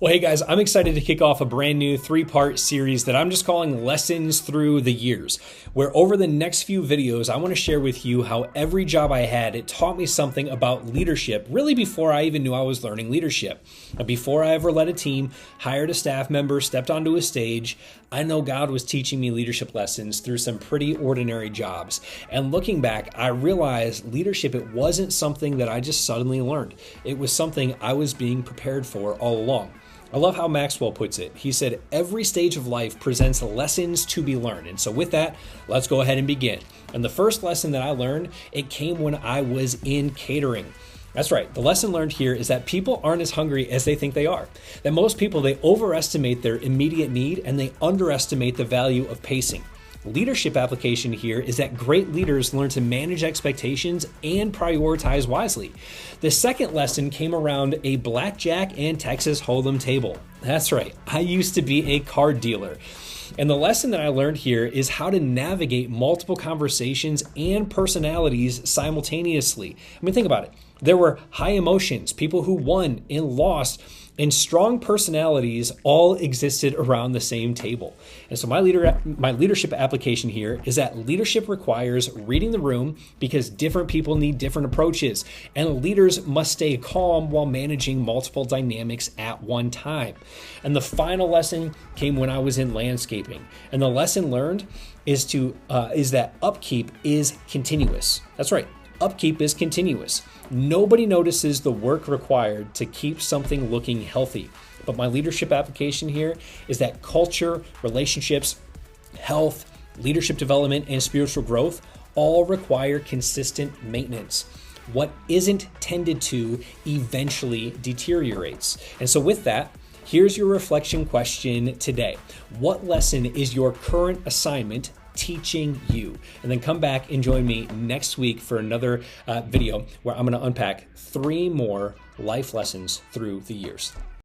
Well, hey guys, I'm excited to kick off a brand new 3-part series that I'm just calling Lessons Through the Years, where over the next few videos, I want to share with you how every job I had, it taught me something about leadership, really before I even knew I was learning leadership. Before I ever led a team, hired a staff member, stepped onto a stage, I know God was teaching me leadership lessons through some pretty ordinary jobs. And looking back, I realized leadership, it wasn't something that I just suddenly learned. It was something I was being prepared for all along. I love how Maxwell puts it. He said, every stage of life presents lessons to be learned. And so with that, let's go ahead and begin. And the first lesson that I learned, it came when I was in catering. That's right. The lesson learned here is that people aren't as hungry as they think they are. That most people, they overestimate their immediate need and they underestimate the value of pacing. Leadership application here is that great leaders learn to manage expectations and prioritize wisely. The second lesson came around a blackjack and Texas Hold'em table. That's right, I used to be a card dealer. And the lesson that I learned here is how to navigate multiple conversations and personalities simultaneously. I mean, think about it. There were high emotions, people who won and lost, and strong personalities all existed around the same table. And so my leadership application here is that leadership requires reading the room because different people need different approaches, and leaders must stay calm while managing multiple dynamics at one time. And the final lesson came when I was in landscaping. And the lesson learned is that upkeep is continuous. That's right. Upkeep is continuous. Nobody notices the work required to keep something looking healthy. But my leadership application here is that culture, relationships, health, leadership development, and spiritual growth all require consistent maintenance. What isn't tended to eventually deteriorates. And so with that, here's your reflection question today. What lesson is your current assignment teaching you? And then come back and join me next week for another video where I'm going to unpack 3 more life lessons through the years.